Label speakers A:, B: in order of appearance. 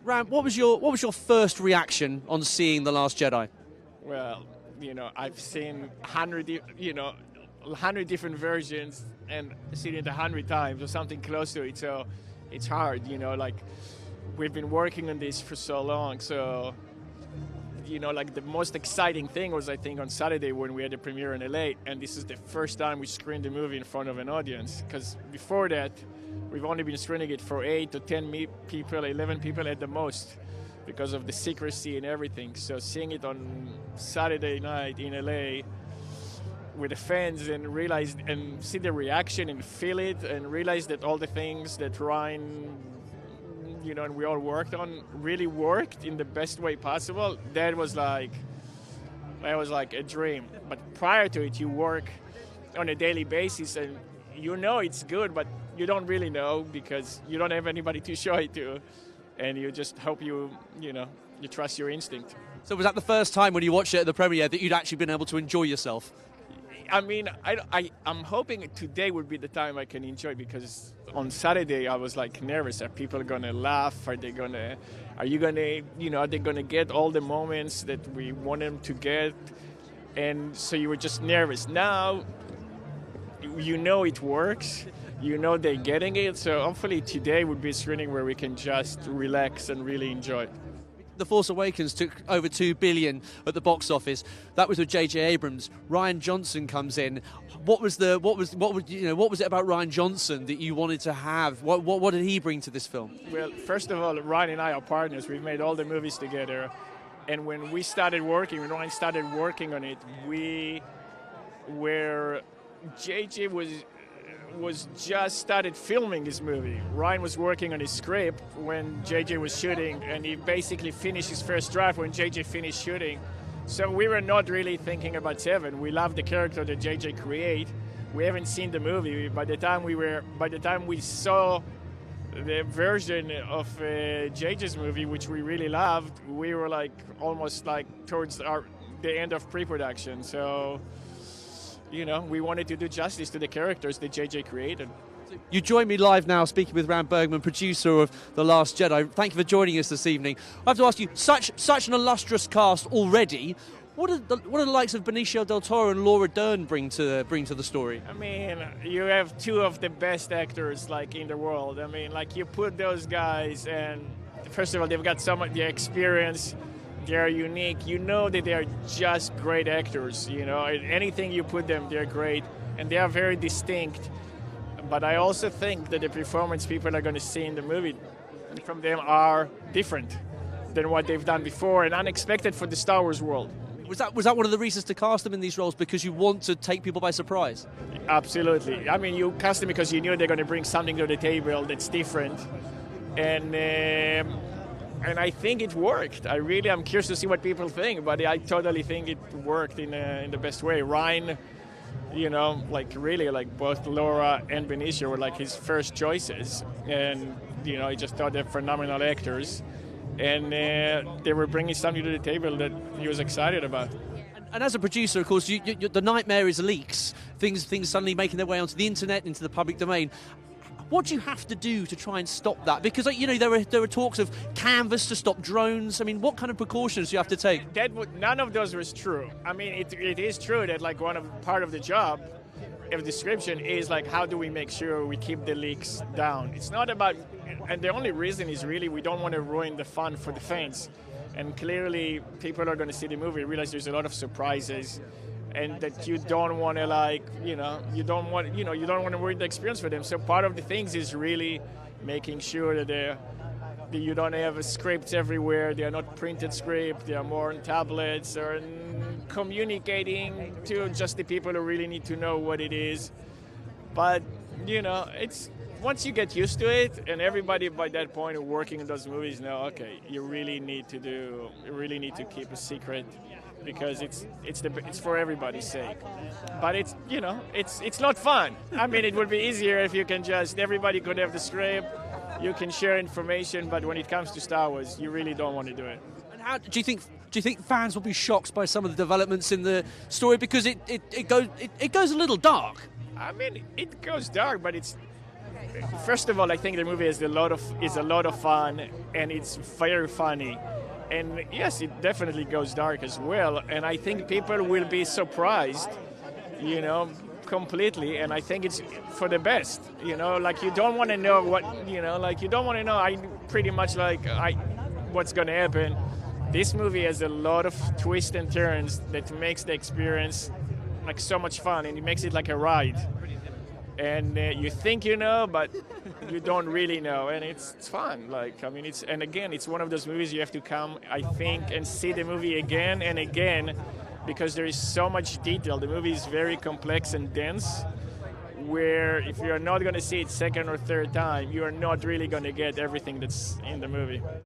A: Ram, what was your first reaction on seeing The Last Jedi?
B: Well, I've seen 100 different versions and seen it 100 times or something close to it. So it's hard, like we've been working on this for so long. So, like the most exciting thing was, I think, on Saturday when we had the premiere in LA, and this is the first time we screened the movie in front of an audience. Because before that, we've only been screening it for 8 to 10 people, 11 people at the most, because of the secrecy and everything. So seeing it on Saturday night in LA with the fans and realize and see the reaction and feel it and realize that all the things that Ryan, and we all worked on really worked in the best way possible, that was like a dream. But prior to it, you work on a daily basis and it's good, but you don't really know because you don't have anybody to show it to, and you just hope you trust your instinct.
A: So was that the first time when you watched it at the premiere that you'd actually been able to enjoy yourself?
B: I mean, I'm hoping today would be the time I can enjoy, because on Saturday I was like nervous. Are people gonna laugh? Are they gonna get all the moments that we want them to get? And so you were just nervous. Now, it works. They're getting it. So hopefully today would be a screening where we can just relax and really enjoy it.
A: The Force Awakens took over $2 billion at the box office. That was with J.J. Abrams. Rian Johnson comes in. What was it about Rian Johnson that you wanted to have? What did he bring to this film?
B: Well, first of all, Ryan and I are partners. We've made all the movies together, and when Ryan started working on it, J.J. was just started filming his movie. Ryan was working on his script when JJ was shooting, and he basically finished his first draft when JJ finished shooting. So we were not really thinking about Seven. We love the character that JJ created. We haven't seen the movie. By the time we saw the version of JJ's movie, which we really loved, we were like almost like towards the end of pre-production. So we wanted to do justice to the characters that JJ created.
A: You join me live now speaking with Bergman, producer of The Last Jedi. Thank you for joining us this evening. I have to ask you, such an illustrious cast already. What do the likes of Benicio del Toro and Laura Dern bring to the story?
B: I mean, you have two of the best actors in the world. I mean, you put those guys, and first of all, they've got so much experience. They're unique. That they are just great actors. Anything you put them, they're great, and they are very distinct. But I also think that the performance people are going to see in the movie from them are different than what they've done before, and unexpected for the Star Wars world.
A: Was that one of the reasons to cast them in these roles, because you want to take people by surprise?
B: Absolutely. I mean, you cast them because you knew they're going to bring something to the table that's different, and I think it worked. I'm curious to see what people think, but I totally think it worked in the best way. Ryan, both Laura and Benicio were his first choices, and he just thought they're phenomenal actors, and they were bringing something to the table that he was excited about.
A: And as a producer, of course, the nightmare is leaks, things suddenly making their way onto the internet, into the public domain. What do you have to do to try and stop that? Because there are talks of canvas to stop drones. I mean, what kind of precautions do you have to take?
B: None of those was true. I mean, it is true that part of the job of description is how do we make sure we keep the leaks down. It's not about, and the only reason is really we don't want to ruin the fun for the fans. And clearly, people are going to see the movie, realize there's a lot of surprises, and that you don't want to you don't want to ruin the experience for them. So part of the things is really making sure that you don't have scripts everywhere. They are not printed scripts. They are more on tablets, or communicating to just the people who really need to know what it is. But it's once you get used to it, and everybody by that point working in those movies know, okay, you really need to keep a secret, because it's for everybody's sake. But it's not fun. I mean, it would be easier if you can everybody could have the script, you can share information, but when it comes to Star Wars, you really don't want to do it.
A: And how do you think fans will be shocked by some of the developments in the story, because it goes a little dark?
B: I mean, it goes dark, but first of all, I think the movie is a lot of fun, and it's very funny. And yes, it definitely goes dark as well. And I think people will be surprised, completely. And I think it's for the best, like you don't want to know you don't want to know. I pretty much what's going to happen. This movie has a lot of twists and turns that makes the experience like so much fun, and it makes it like a ride. And you think but you don't really know, and it's fun. It's one of those movies you have to come, I think, and see the movie again and again, because there is so much detail. The movie is very complex and dense, where if you're not going to see it second or third time, you are not really going to get everything that's in the movie.